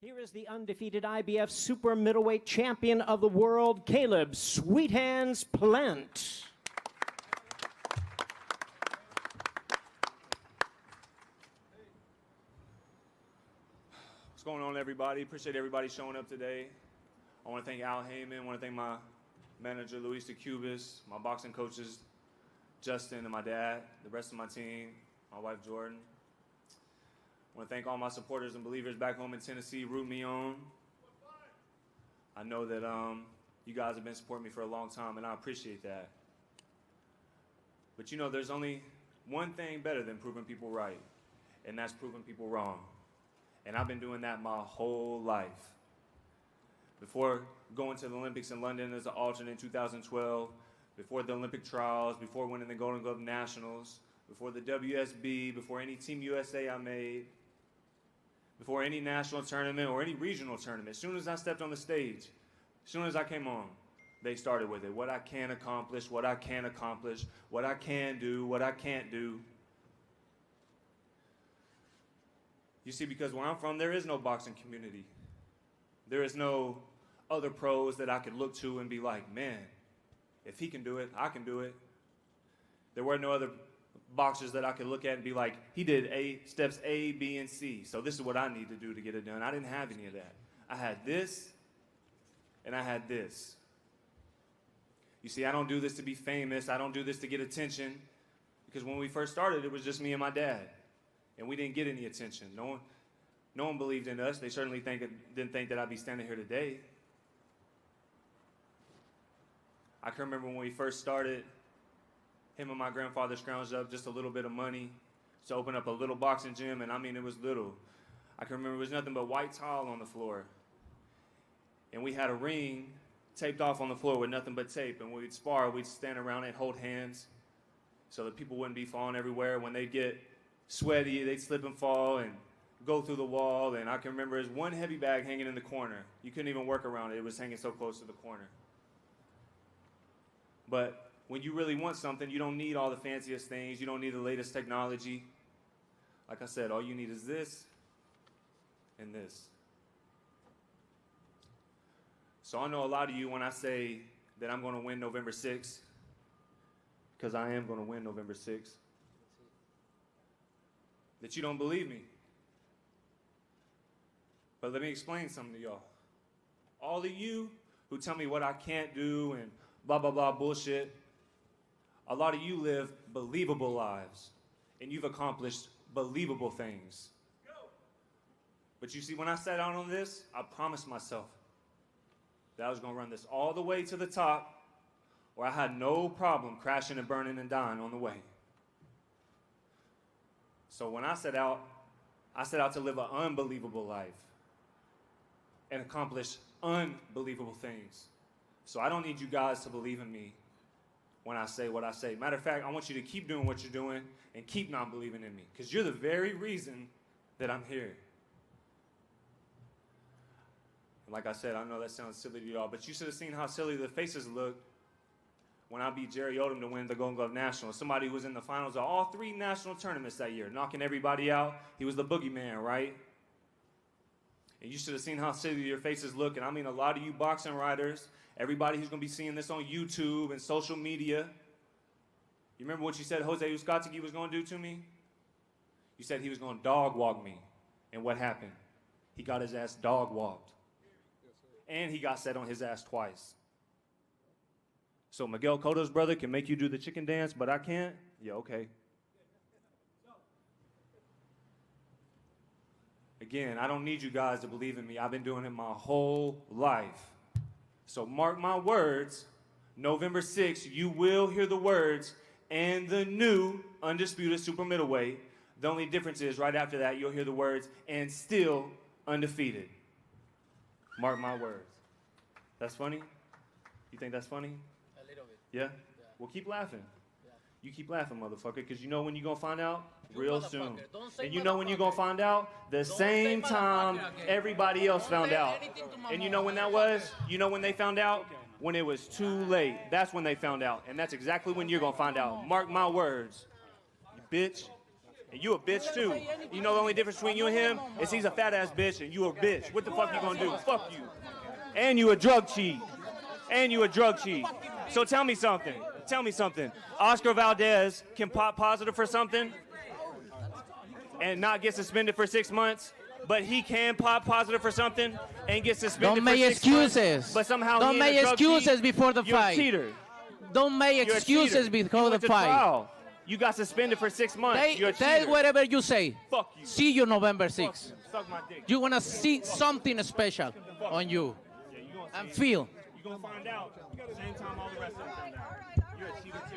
Here is the undefeated IBF super middleweight champion of the world, Caleb Sweet Hands Plant. What's going on, everybody? Appreciate everybody showing up today. I want to thank Al Heyman. I want to thank my manager, Luis de Cubas, my boxing coaches, Justin and my dad, the rest of my team, my wife, Jordan. I want to thank all my supporters and believers back home in Tennessee, rooting me on. I know that you guys have been supporting me for a long time, and I appreciate that. But you know, there's only one thing better than proving people right, and that's proving people wrong. And I've been doing that my whole life. Before going to the Olympics in London as an alternate in 2012, before the Olympic trials, before winning the Golden Glove Nationals, before the WSB, before any Team USA I made, before any national tournament or any regional tournament, as soon as I stepped on the stage, as soon as I came on, they started with it. What I can accomplish, what I can accomplish, what I can do, what I can't do. You see, because where I'm from, there is no boxing community. There is no other pros that I could look to and be like, man, if he can do it, I can do it. There were no other boxers that I could look at and be like, he did steps A, B, and C, so this is what I need to do to get it done. I didn't have any of that. I had this, and I had this. You see, I don't do this to be famous. I don't do this to get attention, because when we first started, it was just me and my dad, and we didn't get any attention. No one believed in us. They certainly didn't think that I'd be standing here today. I can remember when we first started, him and my grandfather scrounged up just a little bit of money to open up a little boxing gym, and I mean, it was little. I can remember it was nothing but white tile on the floor. And we had a ring taped off on the floor with nothing but tape, and when we'd spar, we'd stand around and hold hands so that people wouldn't be falling everywhere. When they'd get sweaty, they'd slip and fall and go through the wall, and I can remember there's one heavy bag hanging in the corner. You couldn't even work around it. It was hanging so close to the corner. But when you really want something, you don't need all the fanciest things. You don't need the latest technology. Like I said, all you need is this and this. So I know a lot of you when I say that I'm going to win November 6th, because I am going to win November 6th, that you don't believe me. But let me explain something to y'all. All of you who tell me what I can't do and blah, blah, blah bullshit, a lot of you live believable lives, and you've accomplished believable things. But you see, when I sat down on this, I promised myself that I was going to run this all the way to the top, where I had no problem crashing and burning and dying on the way. So when I set out to live an unbelievable life and accomplish unbelievable things. So I don't need you guys to believe in me when I say what I say. Matter of fact, I want you to keep doing what you're doing and keep not believing in me, because you're the very reason that I'm here. And like I said, I know that sounds silly to y'all, but you should have seen how silly the faces looked when I beat Jerry Odom to win the Golden Glove National. Somebody who was in the finals of all 3 national tournaments that year, knocking everybody out. He was the boogeyman, right? And you should have seen how silly your faces look. And I mean, a lot of you boxing writers, everybody who's going to be seeing this on YouTube and social media, you remember what you said Jose Uzcategui was going to do to me? You said he was going to dog walk me. And what happened? He got his ass dog walked. And he got set on his ass twice. So Miguel Cotto's brother can make you do the chicken dance, but I can't? Yeah, okay. Again, I don't need you guys to believe in me. I've been doing it my whole life. So mark my words, November 6th, you will hear the words, and the new undisputed super middleweight. The only difference is right after that, you'll hear the words, and still undefeated. Mark my words. That's funny? You think that's funny? A little bit. Yeah? Yeah. Well, keep laughing. Yeah. You keep laughing, motherfucker, because you know when you're going to find out? You Real motherfucker. soon. Don't say And you know when you're going to motherfucker. find out? The Don't same say time motherfucker again. everybody else Don't found say out. anything to my And you mom. know when that was? You know when they found out? When it was too late. That's when they found out. And that's exactly when you're going to find out. Mark my words. You bitch. And you a bitch too. You know the only difference between you and him is he's a fat ass bitch and you a bitch. What the fuck you gonna do? Fuck you. And you a drug cheat. And you a drug cheat. So tell me something. Tell me something. Oscar Valdez can pop positive for something and not get suspended for 6 months, but he can pop positive for something and get suspended Don't for make 6 months. excuses. But somehow Don't he ain't make a drug excuses cheat. before the You're fight. a cheater. Don't make You're a excuses cheater. before You the went to fight. trial. You got suspended for 6 months. You're a Say cheater. whatever you say. Fuck you. See you November Fuck 6th. you. Suck my dick. You're gonna see something special on you Yeah, you gonna and see feel. it. You gonna find out. Same time all the rest of them come down. You're a cheater too.